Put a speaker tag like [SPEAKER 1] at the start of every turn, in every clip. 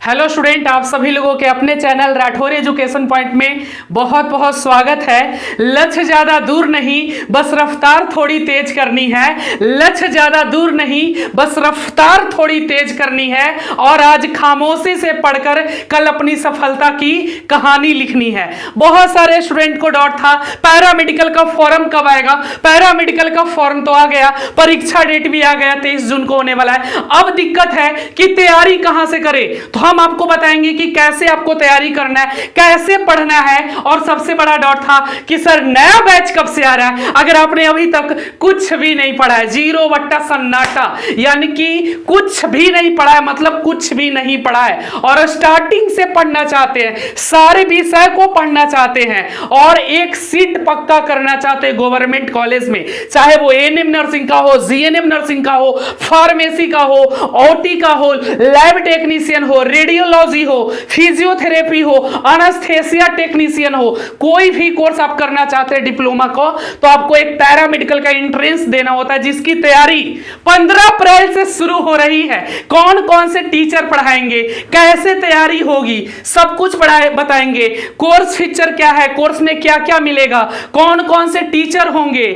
[SPEAKER 1] Hello student, आप सभी लोगों के अपने चैनल राठौर एजुकेशन पॉइंट में बहुत बहुत स्वागत है। लक्ष्य ज्यादा दूर नहीं, बस रफ्तार थोड़ी तेज करनी है। लक्ष्य ज्यादा दूर नहीं, बस रफ्तार थोड़ी तेज करनी है। और आज खामोशी से पढ़कर कल अपनी सफलता की कहानी लिखनी है। बहुत सारे स्टूडेंट को डाउट था पैरामेडिकल का फॉर्म कब आएगा। पैरामेडिकल का फॉर्म तो आ गया, परीक्षा डेट भी आ गया, 23 जून को होने वाला है। अब दिक्कत है कि तैयारी कहां से करें, तो हम आपको बताएंगे कि कैसे आपको तैयारी करना है, कैसे पढ़ना है। और सबसे बड़ा डाउट था कि सर नया बैच कब से आ रहा है। अगर आपने अभी तक कुछ भी नहीं पढ़ा है, 0 बट्टा सन्नाटा, यानी कि कुछ भी नहीं पढ़ा है, मतलब कुछ भी नहीं पढ़ा है और स्टार्टिंग से पढ़ना चाहते हैं, सारे विषय को पढ़ना चाहते हैं और एक सीट पक्का करना चाहते हैं गवर्नमेंट कॉलेज में, चाहे वो एएनएम नर्सिंग का हो, जीएनएम नर्सिंग का हो, फार्मेसी का हो, ओटी का हो, लैब टेक्नीशियन हो, रेडियोलॉजी हो, फिजियोथेरेपी हो, एनेस्थेसिया टेक्नीशियन हो, कोई भी कोर्स आप करना चाहते हैं डिप्लोमा को, तो आपको एक पैरामेडिकल का एंट्रेंस देना होता है, जिसकी तैयारी 15 अप्रैल से शुरू हो रही है। कौन कौन से टीचर पढ़ाएंगे, कैसे तैयारी होगी, सब कुछ बताएंगे। कोर्स फीचर क्या है, कोर्स में क्या क्या मिलेगा, कौन कौन से टीचर होंगे,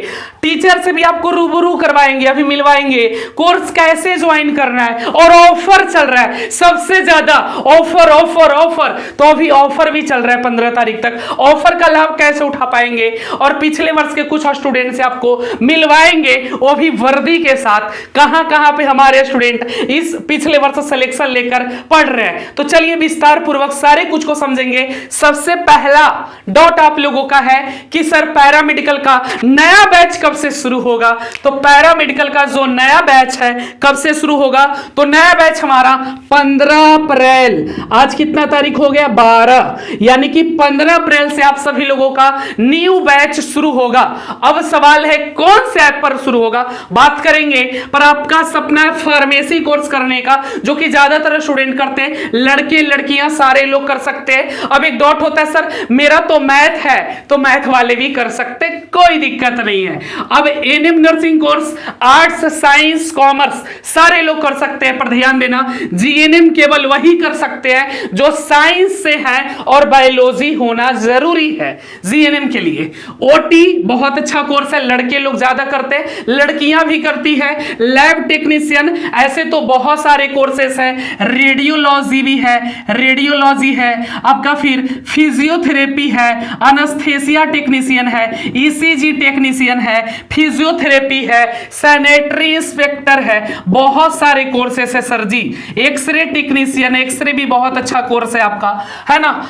[SPEAKER 1] टीचर से भी आपको रूबरू करवाएंगे, अभी मिलवाएंगे, कोर्स कैसे ज्वाइन करना है। और ऑफर चल रहा है, सबसे ज्यादा ऑफर ऑफर ऑफर, तो अभी ऑफर भी चल रहा है 15 तारीख तक। ऑफर का लाभ कैसे उठा पाएंगे और पिछले वर्ष के कुछ स्टूडेंट से आपको मिलवाएंगे, वो भी वर्दी के साथ। कहां कहां पे हमारे स्टूडेंट इस पिछले वर्ष सिलेक्शन लेकर पढ़ रहे हैं, तो चलिए विस्तार पूर्वक सारे कुछ को समझेंगे। सबसे पहला डाउट आप लोगों का है कि सर पैरामेडिकल का नया बैच कब से शुरू होगा। तो पैरामेडिकल का जो नया बैच है कब से शुरू होगा, तो नया बैच हमारा 15 अप्रैल, आज कितना तारीख हो गया 12, यानी कि 15 अप्रैल से आप सभी लोगों का न्यू बैच शुरू होगा। अब सवाल है कौन से ऐप पर शुरू होगा, बात करेंगे। पर आपका सपना है फार्मेसी कोर्स करने का, जो कि ज्यादातर स्टूडेंट करते हैं, लड़के लड़कियां सारे लोग कर सकते हैं। अब एक डाउट होता है सर मेरा तो मैथ है, तो मैथ वाले भी कर सकते, कोई दिक्कत नहीं है। अब ANM nursing course arts science commerce सारे लोग कर सकते हैं, पर ध्यान देना जीएनएम केवल वही कर सकते हैं जो साइंस से हैं और बायोलॉजी होना जरूरी है जीएनएम के लिए। ओटी बहुत अच्छा कोर्स है, लड़के लोग ज्यादा करते हैं, लड़कियां भी करती है। लैब टेक्नीशियन, ऐसे तो बहुत सारे कोर्सेस हैं, रेडियोलॉजी भी है, रेडियोलॉजी है आपका, फिर फिजियोथेरेपी है, एनेस्थेसिया टेक्नीशियन है, ईसीजी टेक्नीशियन है, फिजियोथेरेपी है, सैनिटरी इंस्पेक्टर है, बहुत सारे कोर्सेस है सर जी। एक्सरे टेक्नीशियन, एक्सरे भी बहुत अच्छा कोर्स है आपका, है ना।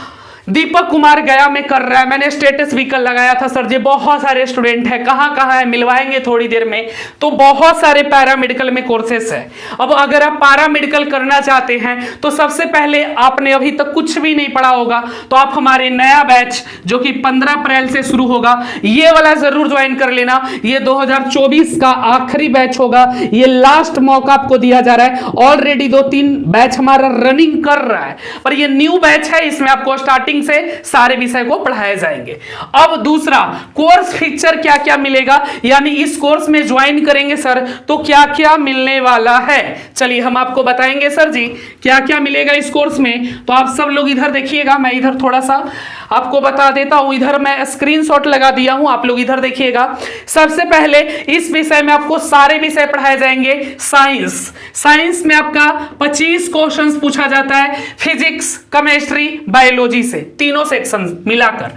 [SPEAKER 1] दीपक कुमार गया में कर रहा है, मैंने स्टेटस भी कल लगाया था सर जी। बहुत सारे स्टूडेंट है, कहां कहां है मिलवाएंगे थोड़ी देर में। तो बहुत सारे पैरामेडिकल में कोर्सेस है। अब अगर आप पैरामेडिकल करना चाहते हैं तो सबसे पहले आपने अभी तक कुछ भी नहीं पढ़ा होगा, तो आप हमारे नया बैच जो कि 15 अप्रैल से शुरू होगा, ये वाला जरूर ज्वाइन कर लेना। ये 2024 का आखिरी बैच होगा, ये लास्ट मौका आपको दिया जा रहा है। ऑलरेडी 2-3 बैच हमारा रनिंग कर रहा है, पर ये न्यू बैच है, इसमें आपको स्टार्टिंग से सारे विषय को पढ़ाए जाएंगे। अब दूसरा, कोर्स फीचर क्या क्या मिलेगा, यानी इस कोर्स में ज्वाइन करेंगे सर तो क्या क्या मिलने वाला है, चलिए हम आपको बताएंगे सर जी क्या क्या मिलेगा इस कोर्स में। तो आप सब लोग इधर देखिएगा, मैं इधर थोड़ा सा आपको बता देता हूं, इधर मैं स्क्रीनशॉट लगा दिया हूं, आप लोग इधर देखिएगा। सबसे पहले इस विषय में आपको सारे विषय पढ़ाए जाएंगे। साइंस, साइंस में आपका 25 क्वेश्चंस पूछा जाता है, फिजिक्स केमिस्ट्री बायोलॉजी से, तीनों सेक्शन मिलाकर।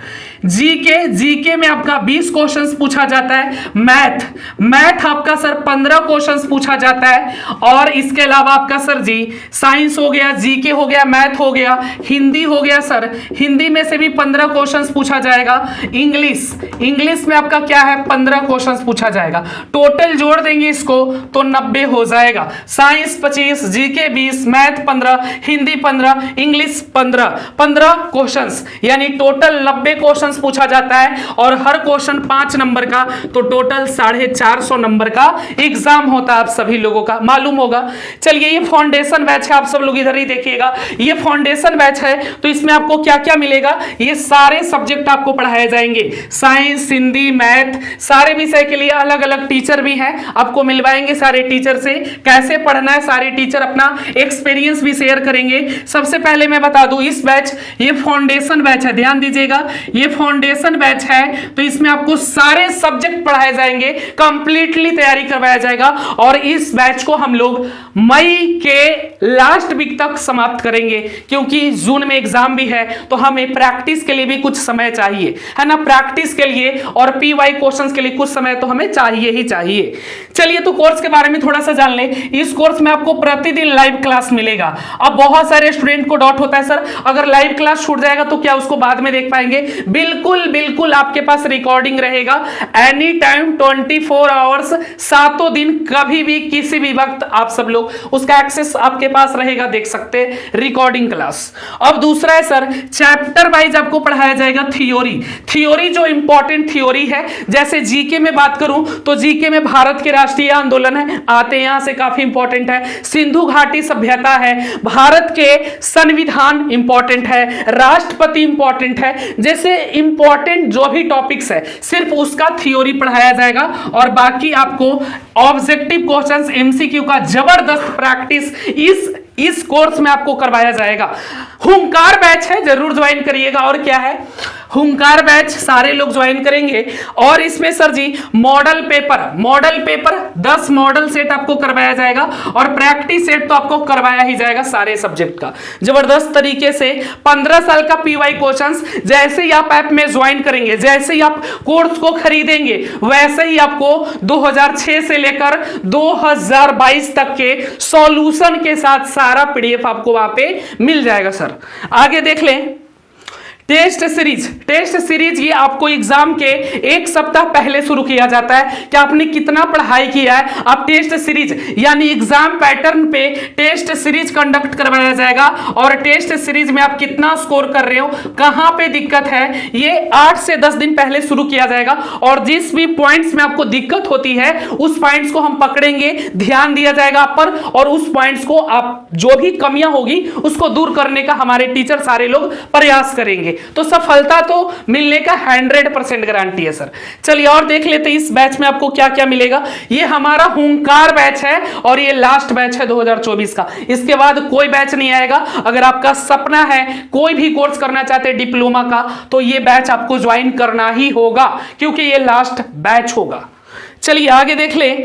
[SPEAKER 1] जीके, जीके में आपका 20 क्वेश्चंस पूछा जाता है। मैथ, मैथ आपका सर 15 क्वेश्चंस पूछा जाता है। और इसके अलावा आपका सर जी साइंस हो गया, जीके हो गया, मैथ हो गया, हिंदी हो गया सर, हिंदी में से भी 15 क्वेश्चंस पूछा जाएगा। इंग्लिश, इंग्लिश में आपका क्या है 15 क्वेश्चंस पूछा जाएगा। टोटल जोड़ देंगे इसको तो 90 हो जाएगा। Science 25, GK 20, math 15, Hindi 15, English 15 questions, यानी टोटल 90 क्वेश्चन क्वेश्चंस पूछा जाता है और हर क्वेश्चन 5 नंबर का, तो टोटल 450 नंबर का एग्जाम होता है, आप सभी लोगों का मालूम होगा। चलिए ये फाउंडेशन बैच है, आप सब लोग इधर ही देखिएगा, ये फाउंडेशन बैच है। तो इसमें आपको क्या क्या मिलेगा, ये सारे सब्जेक्ट आपको पढ़ाए जाएंगे, साइंस, हिंदी, मैथ, सारे विषय के लिए अलग अलग टीचर भी हैं, आपको मिलवाएंगे सारे टीचर से। कैसे पढ़ना है, सारे टीचर अपना एक्सपीरियंस भी शेयर करेंगे। सबसे पहले मैं बता दूं, इस बैच, ये फाउंडेशन बैच है, ध्यान दीजिएगा, ये फाउंडेशन बैच है। तो इसमें आपको सारे सब्जेक्ट पढ़ाए जाएंगे, कंप्लीटली तैयारी करवाया जाएगा और इस बैच को हम लोग मई के लास्ट वीक तक समाप्त करेंगे, क्योंकि जून में एग्जाम भी है, तो हमें प्रैक्टिस के लिए भी कुछ समय चाहिए, है ना, प्रैक्टिस के लिए और पीवाई क्वेश्चंस के लिए कुछ समय तो हमें चाहिए ही चाहिए। चलिए तो कोर्स के बारे में थोड़ा सा जान ले। इस कोर्स में आपको प्रतिदिन लाइव क्लास मिलेगा। अब बहुत सारे स्टूडेंट को डाउट होता है, सर अगर लाइव क्लास छूट जाएगा तो क्या उसको बाद में देख पाएंगे? बिल्कुल बिल्कुल, आपके पास रिकॉर्डिंग रहेगा एनी टाइम 24 आवर्स, 7 दिन, कभी भी किसी भी वक्त आप सब लोग उसका एक्सेस आपके पास रहेगा, देख सकते हैं रिकॉर्डिंग क्लास। अब दूसरा है सर, चैप्टर वाइज आपको पढ़ाया जाएगा थ्योरी जो इंपॉर्टेंट थ्योरी है। जैसे जीके में बात करूं तो जीके में भारत के राष्ट्रीय आंदोलन है, आते हैं यहां से, काफी इंपॉर्टेंट है। सिंधु घाटी सभ्यता है, भारत के संविधान इंपॉर्टेंट है, राष्ट्रपति इंपॉर्टेंट है, जैसे इंपॉर्टेंट जो भी टॉपिक्स है सिर्फ उसका थ्योरी पढ़ाया जाएगा और बाकी आपको ऑब्जेक्टिव क्वेश्चंस, एमसीक्यू का जबरदस्त प्रैक्टिस इस कोर्स में आपको करवाया जाएगा। हुंकार बैच है, जरूर ज्वाइन करिएगा। और क्या है, हुंकार बैच सारे लोग ज्वाइन करेंगे। और इसमें सर जी मॉडल पेपर 10 मॉडल सेट आपको करवाया जाएगा और प्रैक्टिस सेट तो आपको करवाया ही जाएगा सारे सब्जेक्ट का जबरदस्त तरीके से। 15 साल का पीवाई क्वेश्चंस, जैसे ही आप ऐप में ज्वाइन करेंगे, जैसे ही आप कोर्स को खरीदेंगे, वैसे ही आपको 2006 से लेकर 2022 तक के सॉल्यूशन के साथ सारा पीडीएफ आपको वहां पे मिल जाएगा सर। आगे देख लें, टेस्ट सीरीज ये आपको एग्जाम के 1 सप्ताह पहले शुरू किया जाता है कि आपने कितना पढ़ाई किया है। आप टेस्ट सीरीज यानी एग्जाम पैटर्न पे टेस्ट सीरीज कंडक्ट करवाया जाएगा और टेस्ट सीरीज में आप कितना स्कोर कर रहे हो, कहां पे दिक्कत है, ये 8 से 10 दिन पहले शुरू किया जाएगा। और जिस भी पॉइंट्स में आपको दिक्कत होती है उस पॉइंट्स को हम पकड़ेंगे, ध्यान दिया जाएगा आप पर, और उस पॉइंट्स को आप जो भी कमियां होगी उसको दूर करने का हमारे टीचर सारे लोग प्रयास करेंगे। तो सफलता तो मिलने का 100% गारंटी है सर। चलिए और देख लेते हैं इस बैच में आपको क्या क्या मिलेगा। ये हमारा हुंकार बैच है और ये लास्ट बैच है 2024 का, इसके बाद कोई बैच नहीं आएगा। अगर आपका सपना है कोई भी कोर्स करना चाहते हैं डिप्लोमा का, तो ये बैच आपको ज्वाइन करना ही होगा, क्योंकि ये लास्ट बैच होगा। चलिए आगे देख ले,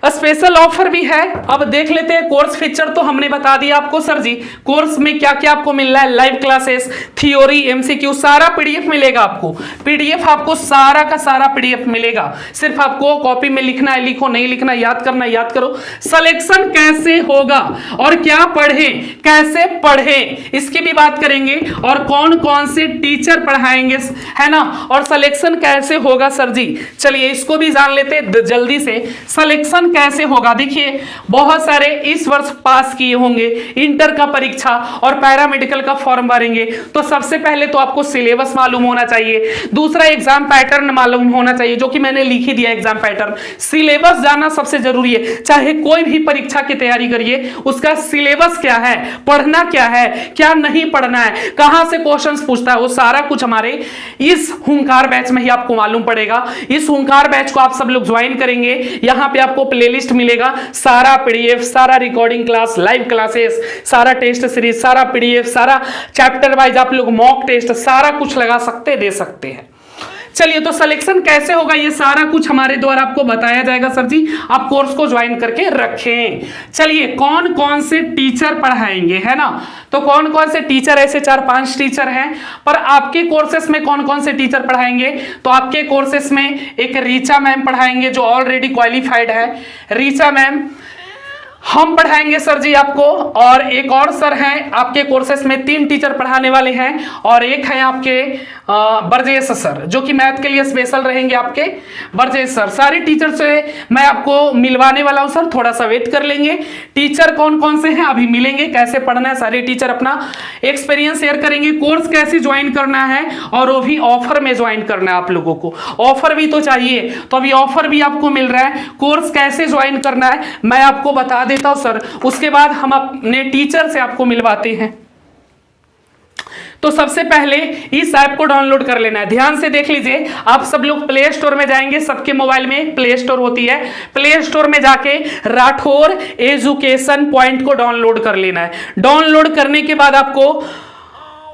[SPEAKER 1] स्पेशल ऑफर भी है। अब देख लेते हैं कोर्स फीचर तो हमने बता दिया आपको सर जी, कोर्स में क्या क्या आपको मिल रहा है, लाइव क्लासेस, थ्योरी, एमसीक्यू, सारा पीडीएफ मिलेगा आपको। पीडीएफ आपको सारा का सारा पीडीएफ मिलेगा, सिर्फ आपको कॉपी में लिखना है, लिखो, नहीं लिखना याद करना याद करो। सिलेक्शन कैसे होगा और क्या पढ़े, कैसे पढ़े, इसकी भी बात करेंगे, और कौन कौन से टीचर पढ़ाएंगे, है ना, और सिलेक्शन कैसे होगा सर जी। चलिए इसको भी जान लेते जल्दी से। सिलेक्शन कैसे होगा, देखिए बहुत सारे इस वर्ष पास किए होंगे इंटर का परीक्षा और पैरामेडिकल का फॉर्म भरेंगे, तो सबसे पहले तो आपको सिलेबस मालूम होना चाहिए, दूसरा एग्जाम पैटर्न मालूम होना चाहिए, जो कि मैंने लिख ही दिया एग्जाम पैटर्न। सिलेबस जानना सबसे जरूरी है, चाहे कोई भी परीक्षा की तैयारी करिए, उसका सिलेबस क्या है, पढ़ना क्या है, क्या नहीं पढ़ना है, कहां से क्वेश्चंस पूछता है, वो सारा कुछ हमारे इस हुंकार बैच में ही आपको मालूम पड़ेगा। इस हुंकार बैच को आप सब लोग ज्वाइन करेंगे, यहां पे आपको प्लेलिस्ट मिलेगा, सारा पीडीएफ, सारा रिकॉर्डिंग क्लास, लाइव क्लासेस, सारा टेस्ट सीरीज, सारा पीडीएफ, सारा चैप्टर वाइज आप लोग मॉक टेस्ट, सारा कुछ लगा सकते, दे सकते हैं। चलिए तो सिलेक्शन कैसे होगा ये सारा कुछ हमारे द्वारा आपको बताया जाएगा सर जी, आप कोर्स को ज्वाइन करके रखें। चलिए कौन कौन से टीचर पढ़ाएंगे, है ना, तो कौन कौन से टीचर, ऐसे 4-5 टीचर हैं, पर आपके कोर्सेस में कौन कौन से टीचर पढ़ाएंगे, तो आपके कोर्सेस में एक रीचा मैम पढ़ाएंगे जो ऑलरेडी क्वालिफाइड है, रीचा मैम। हम पढ़ाएंगे सर जी आपको, और एक और सर हैं आपके कोर्सेस में, 3 टीचर पढ़ाने वाले हैं, और एक है आपके बरजेश सर जो कि मैथ के लिए स्पेशल रहेंगे आपके बरजेश सर। सारे टीचर से मैं आपको मिलवाने वाला हूं सर, थोड़ा सा वेट कर लेंगे। टीचर कौन कौन से हैं अभी मिलेंगे, कैसे पढ़ना है, सारे टीचर अपना एक्सपीरियंस शेयर करेंगे, कोर्स कैसे ज्वाइन करना है, और वो भी ऑफर में ज्वाइन करना है आप लोगों को। ऑफर भी तो चाहिए, तो अभी ऑफर भी आपको मिल रहा है। कोर्स कैसे ज्वाइन करना है मैं आपको बता देता हूं सर, उसके बाद हम अपने टीचर से आपको मिलवाते हैं। तो सबसे पहले इस ऐप को डाउनलोड कर लेना है। ध्यान से देख लीजिए, आप सब लोग प्ले स्टोर में जाएंगे, सबके मोबाइल में प्ले स्टोर होती है, प्ले स्टोर में जाके राठौर एजुकेशन पॉइंट को डाउनलोड कर लेना है। डाउनलोड करने के बाद आपको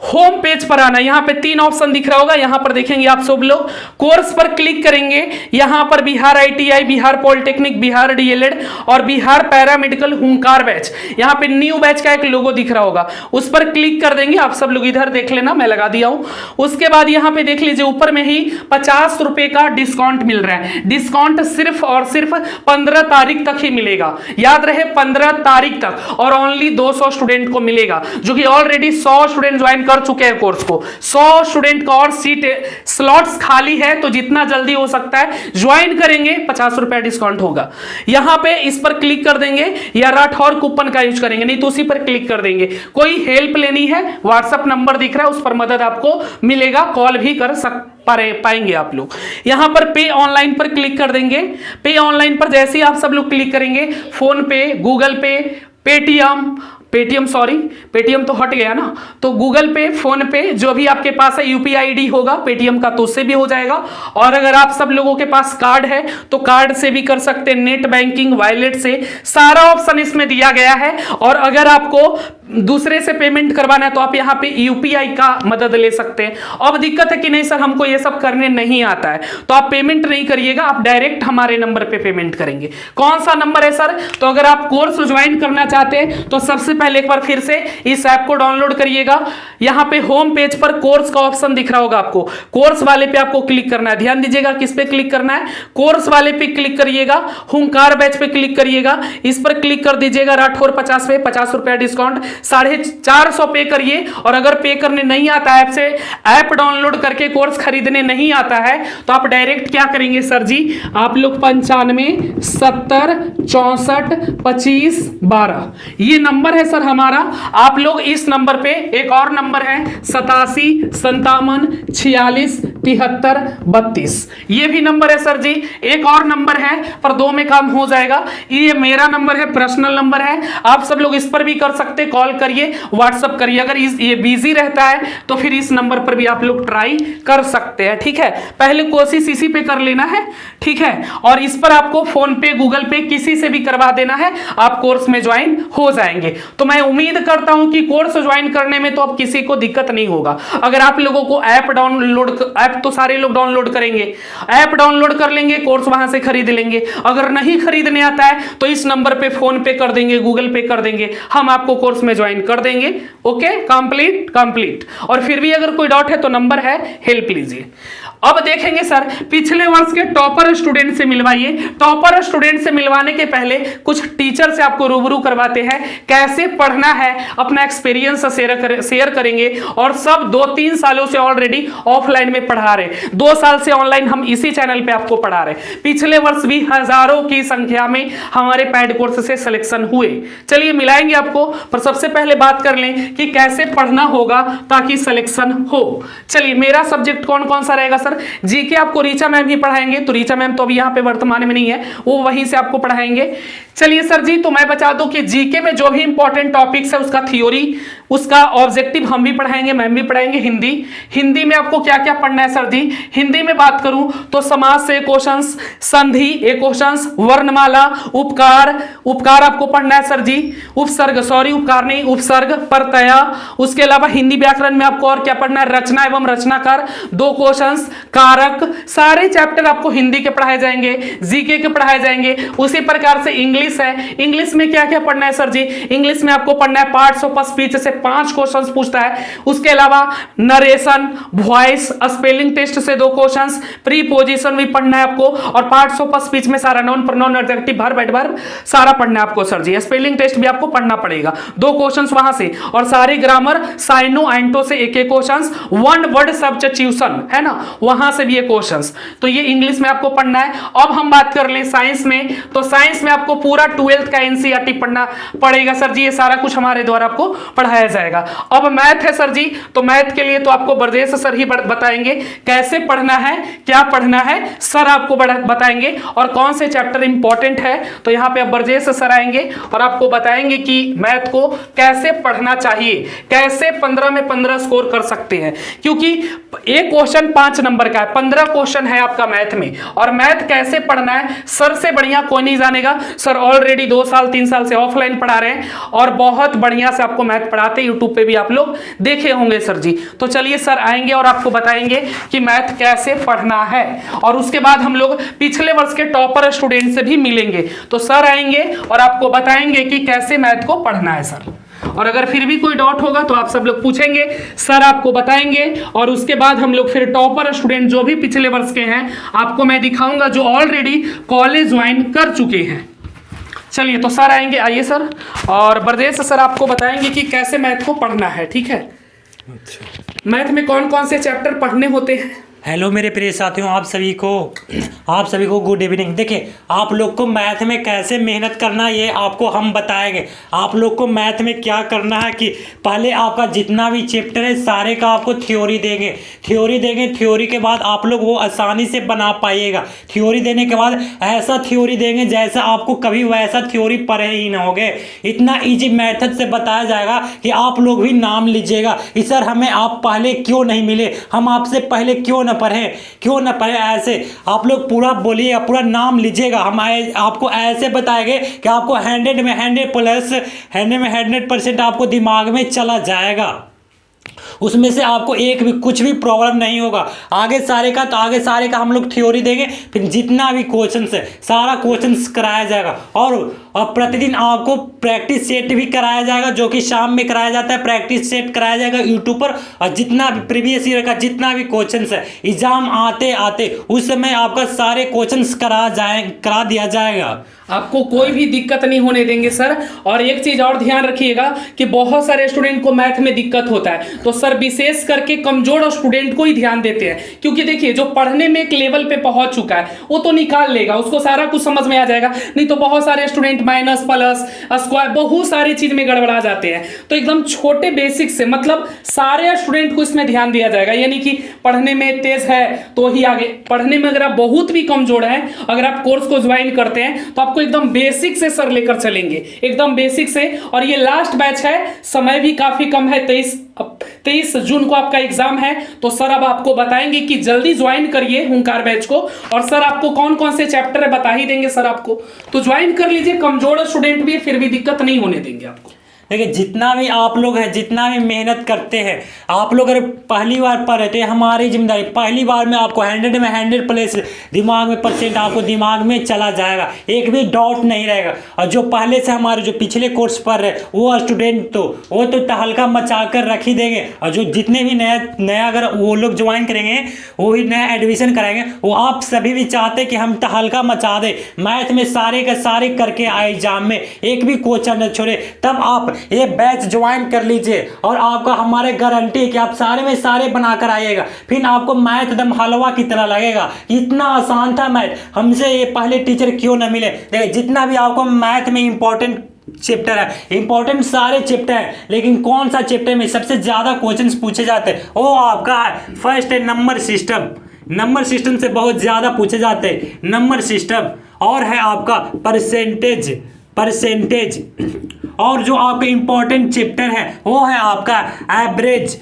[SPEAKER 1] होम पेज पर आना है। यहां पे 3 ऑप्शन दिख रहा होगा, यहां पर देखेंगे आप सब लोग, कोर्स पर क्लिक करेंगे। यहां पर Bihar ITI, Bihar polytechnic, Bihar DLED और बिहार पैरामेडिकल हुंकार बैच, यहां पे न्यू बैच का एक लोगो दिख रहा होगा, उस पर क्लिक कर देंगे। आप सब लोग इधर देख लेना, मैं लगा दिया हूं। उसके बाद यहां पे देख लीजिए, ऊपर में ही 50 रुपए का डिस्काउंट मिल रहा है। डिस्काउंट सिर्फ और सिर्फ 15 तारीख तक ही मिलेगा, याद रहे 15 तारीख तक, और ओनली 200 स्टूडेंट को मिलेगा, जो कि ऑलरेडी 100 स्टूडेंट ज्वाइन कर चुके हैं कोर्स को। 100 स्टूडेंट का और सीट स्लॉट्स खाली है, तो जितना जल्दी हो सकता है ज्वाइन करेंगे, 50 रुपया डिस्काउंट होगा। यहां पे इस पर क्लिक कर देंगे, या राठौर कूपन का यूज करेंगे, नहीं तो उसी पर क्लिक कर देंगे। कोई हेल्प लेनी है, व्हाट्सएप नंबर दिख रहा है, उस पर मदद आपको मिलेगा, कॉल भी कर पाएंगे आप लोग। यहां पर पे ऑनलाइन पर क्लिक कर देंगे। पे ऑनलाइन पर जैसे ही आप सब लोग क्लिक करेंगे, फोन पे, गूगल पे, पेटीएम तो हट गया ना, तो गूगल पे, फोन पे, जो भी आपके पास है UPI ID होगा पेटीएम का, तो उससे भी हो जाएगा। और अगर आप सब लोगों के पास कार्ड है तो कार्ड से भी कर सकते हैं, नेट बैंकिंग, वॉलेट से, सारा ऑप्शन इसमें दिया गया है। और अगर आपको दूसरे से पेमेंट करवाना है तो आप यहाँ पे UPI का मदद ले सकते हैं। अब दिक्कत है कि नहीं सर हमको ये सब करने नहीं आता है, तो आप पेमेंट नहीं करिएगा, आप डायरेक्ट हमारे नंबर पे पेमेंट करेंगे। कौन सा नंबर है सर? तो अगर आप कोर्स ज्वाइन करना चाहते हैं तो सबसे पहले एक बार फिर से इस ऐप को डाउनलोड करिएगा। यहाँ पे होम पेज पर कोर्स का ऑप्शन दिख रहा होगा आपको, कोर्स वाले पे आपको क्लिक करना है। ध्यान दीजिएगा किस पे क्लिक करना है, कोर्स वाले पे क्लिक करिएगा, हुंकार बैच पे क्लिक करिएगा, इस पर क्लिक कर दीजिएगा। राठौर 50 पे 50 रुपया डिस्काउंट, 450 पे करिए। और अगर पे करने नहीं आता ऐप से, ऐप डाउनलोड करके कोर्स खरीदने नहीं आता है, तो आप डायरेक्ट क्या करेंगे सर जी, आप लोग 95 70 64 25 12 ये नंबर है सर हमारा। आप लोग इस नंबर पे, एक और नंबर है 87 57 46 73 32, ये भी नंबर है सर जी। एक और नंबर है पर 2 में काम हो जाएगा, ये मेरा नंबर है, पर्सनल नंबर है, आप सब लोग इस पर भी कर सकते, कॉल करिए, व्हाट्सअप करिए। अगर ये बिजी रहता है तो फिर इस नंबर पर भी आप लोग ट्राई कर सकते हैं, ठीक है। पहले कोशिश इसी पे कर लेना है, ठीक है। और इस पर आपको फोन पे, गूगल पे, किसी से भी करवा देना है, आप कोर्स में ज्वाइन हो जाएंगे। तो मैं उम्मीद करता हूं कि कोर्स ज्वाइन करने में तो अब किसी को दिक्कत नहीं होगा। अगर आप लोगों को ऐप तो सारे लोग डाउनलोड करेंगे, ऐप डाउनलोड कर लेंगे, कोर्स वहां से खरीद लेंगे। अगर नहीं खरीदने आता है तो इस नंबर पे फोन पे कर देंगे, गूगल पे कर देंगे, हम आपको कोर्स में ज्वाइन कर देंगे। Okay, complete. और फिर भी अगर कोई डाउट है तो नंबर है, हेल्प लीजिए। अब देखेंगे सर, पिछले वर्ष के टॉपर स्टूडेंट से मिलवाइए। टॉपर स्टूडेंट से मिलवाने के पहले कुछ टीचर से आपको रूबरू करवाते हैं, कैसे पढ़ना है, अपना एक्सपीरियंस शेयर करेंगे। और सब 2-3 सालों से ऑलरेडी ऑफलाइन में पढ़ा रहे, 2 साल से ऑनलाइन हम इसी चैनल पे आपको पढ़ा रहे। पिछले वर्ष भी हजारों की संख्या में हमारे पैड कोर्स से सिलेक्शन हुए। चलिए मिलाएंगे आपको, पर सबसे पहले बात कर लें कि कैसे पढ़ना होगा ताकि सिलेक्शन हो। चलिए, मेरा सब्जेक्ट कौन कौन सा रहेगा सर? जीके आपको रीचा मैम ही पढ़ाएंगे, तो रीचा मैम तो अभी यहाँ पे वर्तमान में नहीं है, वो वहीं से आपको पढ़ाएंगे। चलिए सर जी, तो मैं बता दूं कि जीके में जो भी इंपॉर्टेंट टॉपिक्स है उसका थ्योरी, उसका ऑब्जेक्टिव हम भी पढ़ाएंगे, मैम भी पढ़ाएंगे। हिंदी में आपको क्या क्या पढ़ना है सर जी? हिंदी में बात करूं तो समास से क्वेश्चंस, संधि एक क्वेश्चंस, वर्णमाला, उपकार आपको पढ़ना है सर जी, उपसर्ग, सॉरी उपकार नहीं, उपसर्ग, प्रत्यय। उसके अलावा हिंदी व्याकरण में आपको और क्या पढ़ना है? रचना एवं रचनाकार 2 क्वेश्चंस, कारक, सारे चैप्टर आपको हिंदी के पढ़ाए जाएंगे, जीके के पढ़ाए जाएंगे। उसी प्रकार से इंग्लिश है, इंग्लिश में क्या क्या पढ़ना है सर जी? इंग्लिश में आपको पढ़ना है पार्ट्स ऑफ स्पीच से 5 क्वेश्चंस पूछता है। उसके अलावा narration, voice, spelling spelling test से 2 क्वेश्चंस, प्रीपोजिशन भी पढ़ना है आपको, और पार्ट्स ऑफ स्पीच में सारा noun pronoun adjective verb adverb सारा पढ़ना है आपको सर जी। स्पेलिंग टेस्ट भी आपको पढ़ना पड़ेगा, 2 क्वेश्चंस वहां से, और सारे ग्रामर साइनो एंटो से एक एक क्वेश्चंस, वन वर्ड सब्स्टिट्यूशन है ना, वहां से भी ये क्वेश्चंस। तो ये इंग्लिश में आपको पढ़ना है। अब हम बात कर लें साइंस में, तो साइंस में आपको पूरा 12th का एनसीईआरटी पढ़ना पड़ेगा सर जी, ये सारा कुछ हमारे द्वारा आपको पढ़ाया जाएगा। अब मैथ है सर जी, तो मैथ के लिए तो आपको ब्रजेश सर ही बताएंगे कैसे पढ़ना है, क्या पढ़ना है, सर आपको बताएंगे, और कौन से चैप्टर इंपॉर्टेंट है। तो यहाँ पे अब ब्रजेश सर आएंगे और आपको बताएंगे कि मैथ को कैसे पढ़ना चाहिए, कैसे 15 में 15 स्कोर कर सकते हैं, क्योंकि एक क्वेश्चन 5 नंबर का है, 15 क्वेश्चन है आपका मैथ में, और मैथ कैसे पढ़ना है सर से बढ़िया कोई नहीं जानेगा। सर ऑलरेडी 2 साल 3 साल से ऑफलाइन पढ़ा रहे हैं और बहुत बढ़िया से आपको मैथ पढ़ाते, यूट्यूब पे भी आप लोग देखे होंगे सर जी। तो चलिए सर आएंगे और आपको बताएंगे कि मैथ कैसे पढ़ना है, और उसके बाद हम लोग पिछले वर्ष के टॉपर स्टूडेंट से भी मिलेंगे। तो सर आएंगे और आपको बताएंगे कि कैसे मैथ को पढ़ना है सर, और अगर फिर भी कोई डाउट होगा तो आप सब लोग पूछेंगे, सर आपको बताएंगे। और उसके बाद हम लोग फिर टॉपर स्टूडेंट जो भी पिछले वर्ष के हैं आपको मैं दिखाऊंगा, जो ऑलरेडी कॉलेज ज्वाइन कर चुके हैं। चलिए तो सर आएंगे, आइए सर, और ब्रजेश सर आपको बताएंगे कि कैसे मैथ को पढ़ना है, ठीक है। अच्छा, मैथ में कौन कौन से चैप्टर पढ़ने होते हैं।
[SPEAKER 2] हेलो मेरे प्रिय साथियों, आप सभी को गुड इवनिंग। देखिए, आप लोग को मैथ में कैसे मेहनत करना है ये आपको हम बताएंगे। आप लोग को मैथ में क्या करना है कि पहले आपका जितना भी चैप्टर है सारे का आपको थ्योरी देंगे, थ्योरी के बाद आप लोग वो आसानी से बना पाइएगा। थ्योरी देने के बाद ऐसा थ्योरी देंगे जैसा आपको कभी वैसा थ्योरी पढ़े ही ना होगे। इतना ईजी मेथड से बताया जाएगा कि आप लोग भी नाम लीजिएगा कि सर हमें आप पहले क्यों नहीं मिले, हम आपसे पहले क्यों न पढ़े। ऐसे आप लोग पूरा बोलिए, पूरा नाम लीजिएगा। हम आपको ऐसे बताएंगे कि आपको 100 में 100% आपको दिमाग में चला जाएगा, उसमें से आपको एक भी कुछ भी प्रॉब्लम नहीं होगा। आगे सारे का हम लोग थ्योरी देंगे, फिर जितना भी क्वेश्चन है सारा क्वेश्चन कराया जाएगा, और प्रतिदिन आपको प्रैक्टिस सेट भी कराया जाएगा, जो कि शाम में कराया जाता है। प्रैक्टिस सेट कराया जाएगा यूट्यूब पर, और जितना भी प्रीवियस ईयर का जितना भी क्वेश्चन है एग्जाम आते उस समय आपका सारे क्वेश्चन करा दिया जाएगा।
[SPEAKER 1] आपको कोई भी दिक्कत नहीं होने देंगे सर। और एक चीज और ध्यान रखिएगा कि बहुत सारे स्टूडेंट को मैथ में दिक्कत होता है, तो सर विशेष करके कमजोर स्टूडेंट को ही ध्यान देते हैं, क्योंकि देखिए जो पढ़ने में एक लेवल पे पहुंच चुका है वो तो निकाल लेगा, उसको सारा कुछ समझ में आ जाएगा। नहीं तो बहुत सारे स्टूडेंट माइनस प्लस स्क्वायर बहुत सारी चीज में गड़बड़ा जाते हैं। तो एकदम छोटे बेसिक से, मतलब सारे स्टूडेंट को इसमें ध्यान दिया जाएगा, यानी कि पढ़ने में तेज है तो ही आगे, पढ़ने में अगर आप बहुत भी कमजोर हैं, अगर आप कोर्स को ज्वाइन करते हैं तो आपको एकदम बेसिक से सर लेकर चलेंगे, एकदम बेसिक से। और ये लास्ट बैच है, समय भी काफी कम है, 23 जून को आपका एग्जाम है। तो सर अब आपको बताएंगे कि जल्दी ज्वाइन करिए हुंकार बैच को, और सर आपको कौन कौन से चैप्टर है बता ही देंगे सर आपको, तो ज्वाइन कर लीजिए। कमजोर स्टूडेंट भी फिर भी दिक्कत नहीं होने देंगे आपको।
[SPEAKER 2] देखिए, जितना भी आप लोग हैं, जितना भी मेहनत करते हैं, आप लोग अगर पहली बार पढ़ रहे थे, हमारी जिम्मेदारी पहली बार में आपको 100 में 100% दिमाग में % आपको दिमाग में चला जाएगा, एक भी डाउट नहीं रहेगा। और जो पहले से हमारे जो पिछले कोर्स पढ़ रहे वो स्टूडेंट तो तहलका मचा कर रख ही देंगे, और जो जितने भी नया अगर वो लोग ज्वाइन करेंगे, वो भी नया एडमिशन कराएंगे, वो आप सभी भी चाहते कि हम तहलका मचा दें, मैथ में सारे का सारे करके आए एग्जाम में, एक भी क्वेश्चन न छोड़े। तब आप ये बैच ज्वाइन कर लीजिए, और आपका हमारे गारंटी है कि आप सारे में सारे बनाकर आइएगा। फिर आपको मैथ एकदम हलवा की तरह लगेगा, इतना आसान था मैथ, हमसे ये पहले टीचर क्यों ना मिले। देखिए, जितना भी आपको मैथ में इंपॉर्टेंट चैप्टर है, इंपॉर्टेंट सारे चैप्टर हैं, लेकिन कौन सा चैप्टर में सबसे ज्यादा क्वेश्चंस पूछे जाते हैं, वो आपका है फर्स्ट है नंबर सिस्टम। नंबर सिस्टम से बहुत ज्यादा पूछे जाते हैं नंबर सिस्टम, और है आपका परसेंटेज। और जो आपका इंपॉर्टेंट चैप्टर है वो है आपका एवरेज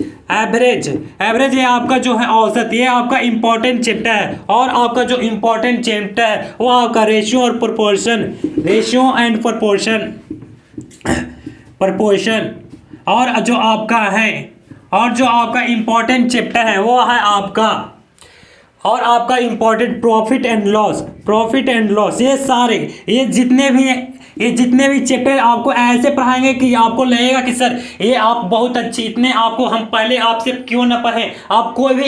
[SPEAKER 2] ये आपका जो है औसत, ये आपका इंपॉर्टेंट चैप्टर है। और आपका जो इंपॉर्टेंट चैप्टर है वो आपका रेशियो एंड प्रोपोर्शन। और जो आपका इंपॉर्टेंट चैप्टर है वो है आपका और आपका इंपॉर्टेंट प्रॉफिट एंड लॉस, ये जितने भी चैप्टर आपको ऐसे पढ़ाएंगे कि आपको लगेगा कि सर ये आप बहुत अच्छी, इतने आपको हम पहले आपसे क्यों ना पढ़े। आप कोई भी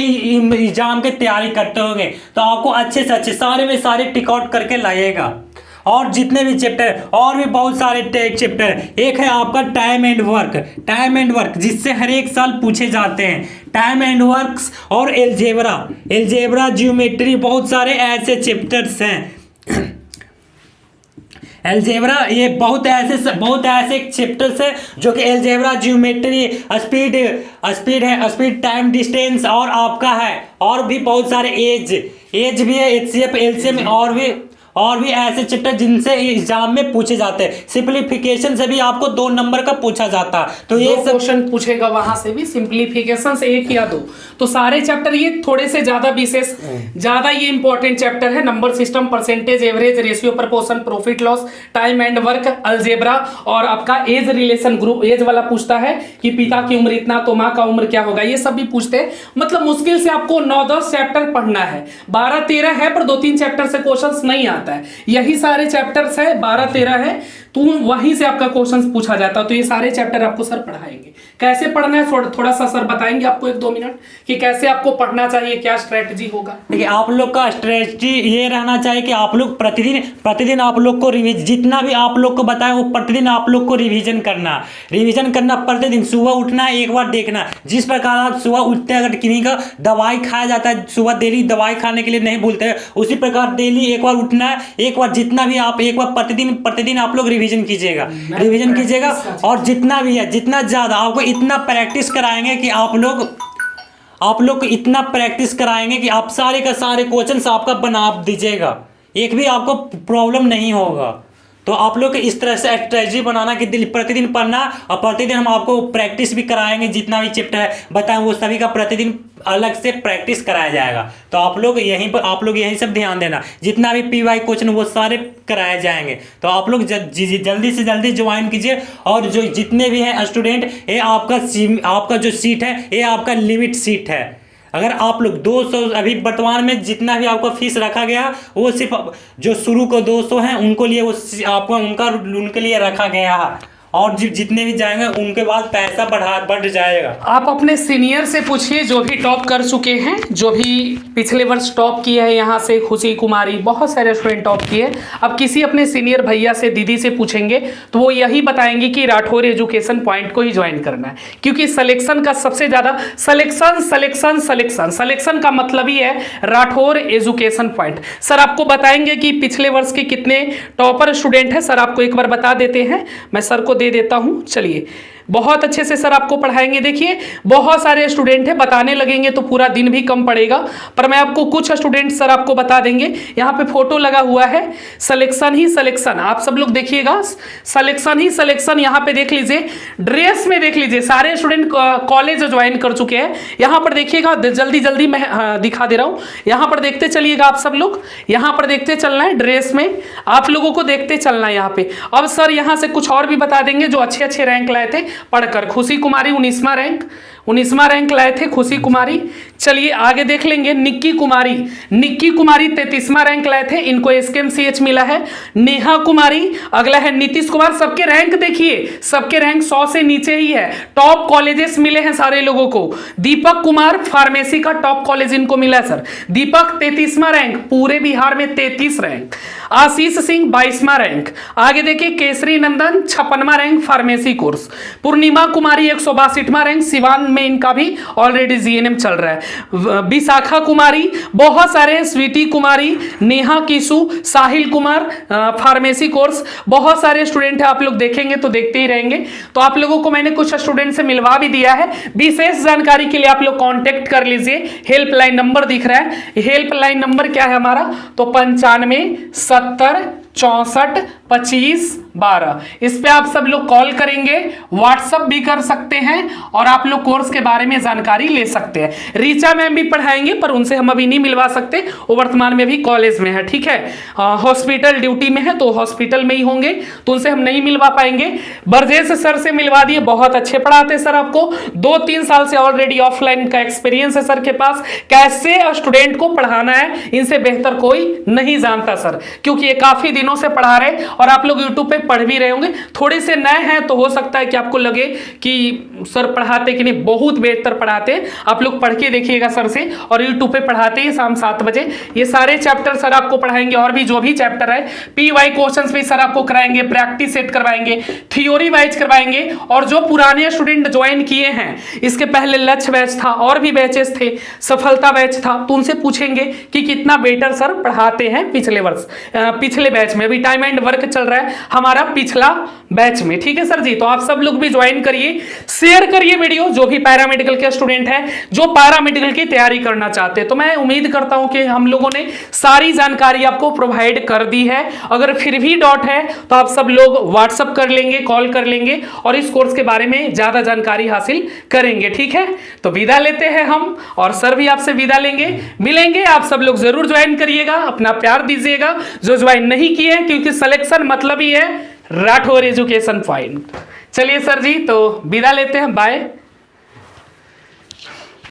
[SPEAKER 2] एग्जाम की तैयारी करते होंगे तो आपको अच्छे से अच्छे सारे में सारे टिक आउट करके लाइएगा। और जितने भी चैप्टर, और भी बहुत सारे चैप्टर, एक है आपका टाइम एंड वर्क जिससे हर एक साल पूछे जाते हैं। टाइम एंड वर्क्स और एलजेब्रा ज्योमेट्री, बहुत सारे ऐसे चैप्टर्स हैं। एलजेब्रा ये बहुत ऐसे चैप्टर्स है जो कि algebra geometry, speed time distance, और आपका है और भी बहुत सारे एज भी है, एचसीएफ एलसीएम, और भी ऐसे चैप्टर जिनसे एग्जाम में पूछे जाते हैं। सिंप्लीफिकेशन से भी आपको 2 नंबर का पूछा जाता है। तो ये
[SPEAKER 1] क्वेश्चन पूछेगा वहां से भी, सिंप्लीफिकेशन से 1 या 2। तो सारे चैप्टर ये थोड़े से ज्यादा विशेष, ज्यादा ये इंपॉर्टेंट चैप्टर है। Number system, percentage, average, ratio, proportion, profit loss, time and work, algebra, और आपका एज रिलेशन ग्रुप। एज वाला पूछता है कि पिता की उम्र इतना तो माँ का उम्र क्या होगा, ये सब भी पूछते हैं। मतलब मुश्किल से आपको 9-10 चैप्टर पढ़ना है। 12-13 है पर 2-3 चैप्टर से क्वेश्चन नहीं आता है। यही सारे चैप्टर्स है, 12-13 है, तो वहीं से आपका क्वेश्चन पूछा जाता है। तो ये सारे चैप्टर आपको सर पढ़ाएंगे। कैसे पढ़ना है थोड़ा सा सर बताएंगे आपको 1-2 मिनट कि कैसे आपको पढ़ना चाहिए, क्या स्ट्रेटजी होगा।
[SPEAKER 2] देखिए, आप लोग का स्ट्रेटजी ये रहना चाहिए कि आप लोग प्रतिदिन आप लोग को जितना भी आप लोग को बताया वो प्रतिदिन आप लोग को रिवीजन करना प्रतिदिन। सुबह उठना है, एक बार देखना, जिस प्रकार आप सुबह उठते हैं, अगर किन्हीं का दवाई खाया जाता है सुबह, डेली दवाई खाने के लिए नहीं भूलते हैं, उसी प्रकार डेली एक बार उठना है, एक बार जितना भी आप एक बार प्रतिदिन आप लोग रिवीजन कीजिएगा। और जितना भी है, जितना ज़्यादा आपको इतना प्रैक्टिस कराएंगे कि आप लोग को इतना प्रैक्टिस कराएंगे कि आप सारे का सारे क्वेश्चंस आपका बना दीजिएगा, एक भी आपको प्रॉब्लम नहीं होगा। तो आप लोग इस तरह से स्ट्रेटजी बनाना कि प्रतिदिन पढ़ना, और प्रतिदिन हम आपको प्रैक्टिस भी कराएंगे। जितना भी चैप्टर है बताएं वो सभी का प्रतिदिन अलग से प्रैक्टिस कराया जाएगा। तो आप लोग यहीं सब ध्यान देना। जितना भी पीवाई क्वेश्चन वो सारे कराए जाएंगे। तो आप लोग जल्दी से जल्दी ज्वाइन कीजिए। और जो जितने भी हैं स्टूडेंट, ये आपका जो सीट है ये आपका लिमिट सीट है। अगर आप लोग 200, अभी वर्तमान में जितना भी आपका फीस रखा गया वो सिर्फ जो शुरू को 200 हैं उनको लिए, वो आपका उनके लिए रखा गया है। और जितने भी जाएंगे उनके बाद पैसा बढ़ जाएगा।
[SPEAKER 1] आप अपने सीनियर से पूछिए जो भी टॉप कर चुके हैं, जो भी पिछले वर्ष टॉप किए हैं। यहाँ से खुशी कुमारी, बहुत सारे स्टूडेंट टॉप किए। अब किसी अपने सीनियर भैया से, दीदी से पूछेंगे तो वो यही बताएंगे कि राठौर एजुकेशन पॉइंट को ही ज्वाइन करना है। क्योंकि सिलेक्शन का सबसे ज़्यादा सिलेक्शन का मतलब ही है राठौर एजुकेशन पॉइंट। सर आपको बताएंगे कि पिछले वर्ष के कितने टॉपर स्टूडेंट हैं। सर आपको एक बार बता देते हैं, मैं सर को दे देता हूं। चलिए, बहुत अच्छे से सर आपको पढ़ाएंगे। देखिए, बहुत सारे स्टूडेंट हैं, बताने लगेंगे तो पूरा दिन भी कम पड़ेगा, पर मैं आपको कुछ स्टूडेंट सर आपको बता देंगे। यहाँ पे फोटो लगा हुआ है, सिलेक्शन ही सिलेक्शन। आप सब लोग देखिएगा, सिलेक्शन ही सिलेक्शन। यहाँ पे देख लीजिए, ड्रेस में देख लीजिए, सारे स्टूडेंट कॉलेज ज्वाइन कर चुके हैं। यहाँ पर देखिएगा, जल्दी मैं दिखा दे रहा हूँ। यहाँ पर देखते चलिएगा आप सब लोग, यहाँ पर देखते चलना है। ड्रेस में आप लोगों को देखते चलना है यहाँ पे। अब सर यहाँ से कुछ और भी बता देंगे जो अच्छे रैंक लाए थे पढ़कर। खुशी कुमारी 19वां रैंक लाए थे खुशी कुमारी। चलिए आगे देख लेंगे। निक्की कुमारी 33वां रैंक लाए थे, इनको SKMCH मिला है। नेहा कुमारी, अगला है नीतीश कुमार। सबके रैंक देखिए, सबके रैंक 100 से नीचे ही है। टॉप कॉलेजेस मिले हैं सारे लोगों को। दीपक कुमार, फार्मेसी का टॉप कॉलेज इनको मिला है सर। दीपक 33वां रैंक, पूरे बिहार में 33 रैंक। आशीष सिंह 22वां रैंक। आगे देखिए, केसरी नंदन 56वां रैंक फार्मेसी कोर्स। पूर्णिमा कुमारी 162वां रैंक, सिवान में इनका भी ऑलरेडी GNM चल रहा है। विशाखा कुमारी, बहुत सारे, स्वीटी कुमारी, नेहा किसु, साहिल कुमार फार्मेसी कोर्स, बहुत सारे स्टूडेंट हैं। आप लोग देखेंगे तो देखते ही रहेंगे। तो आप लोगों को मैंने कुछ स्टूडेंट से मिलवा भी दिया है। विशेष जानकारी के लिए आप लोग कांटेक्ट कर लीजिए। हेल्पलाइन नंबर दिख रहा है, हेल्पलाइन नंबर क्या है हमारा, तो 95 70 64 2512। इस पे आप सब लोग कॉल करेंगे, व्हाट्सअप भी कर सकते हैं और आप लोग कोर्स के बारे में जानकारी ले सकते हैं। रीचा मैम भी पढ़ाएंगे पर उनसे हम अभी नहीं मिलवा सकते, वो वर्तमान में भी कॉलेज में है, ठीक है, हॉस्पिटल ड्यूटी में है तो हॉस्पिटल में ही होंगे, तो उनसे हम नहीं मिलवा पाएंगे। बरजेश सर से मिलवा दिए, बहुत अच्छे पढ़ाते सर, आपको 2-3 साल से ऑलरेडी ऑफलाइन का एक्सपीरियंस है सर के पास, कैसे स्टूडेंट को पढ़ाना है इनसे बेहतर कोई नहीं जानता सर, क्योंकि ये काफी दिनों से पढ़ा रहे और आप लोग यूट्यूब पे पढ़ भी रहे होंगे। थोड़े से नए हैं तो हो सकता है कि आपको लगे कि सर पढ़ाते कि नहीं, बहुत बेहतर पढ़ाते हैं, आप लोग पढ़ के देखिएगा सर से, और यूट्यूब पे पढ़ाते हैं शाम 7 बजे। ये सारे चैप्टर सर आपको पढ़ाएंगे और भी जो भी चैप्टर है, PY क्वेश्चंस भी सर आपको कराएंगे, प्रैक्टिस सेट करवाएंगे, थ्योरी वाइज करवाएंगे। और जो पुराने स्टूडेंट ज्वाइन किए हैं, इसके पहले लक्ष्य बैच था और भी बैचेस थे, सफलता बैच था, तो उनसे पूछेंगे कि कितना बेटर सर पढ़ाते हैं पिछले वर्ष, पिछले बैच में। अभी टाइम एंड वर्क चल रहा है हमारा पिछला बैच में, ठीक है सर जी। तो आप सब लोग भी ज्वाइन करिए, शेयर करिए वीडियो, जो भी पैरामेडिकल के स्टूडेंट हैं, जो पैरामेडिकल की तैयारी करना चाहते हैं। तो मैं उम्मीद करता हूं कि हम लोगों ने सारी जानकारी आपको प्रोवाइड कर दी है। अगर फिर भी डाउट है तो आप सब लोग व्हाट्सअप कर लेंगे, कॉल कर लेंगे और इस कोर्स के बारे में ज्यादा जानकारी हासिल करेंगे, ठीक है। तो विदा लेते हैं हम, और सर भी आपसे विदा लेंगे, मिलेंगे। आप सब लोग जरूर ज्वाइन करिएगा, अपना प्यार दीजिएगा जो ज्वाइन नहीं किए हैं, क्योंकि सिलेक्शन मतलब ही है राठौर एजुकेशन पॉइंट। चलिए सर जी, तो विदा लेते हैं, बाय।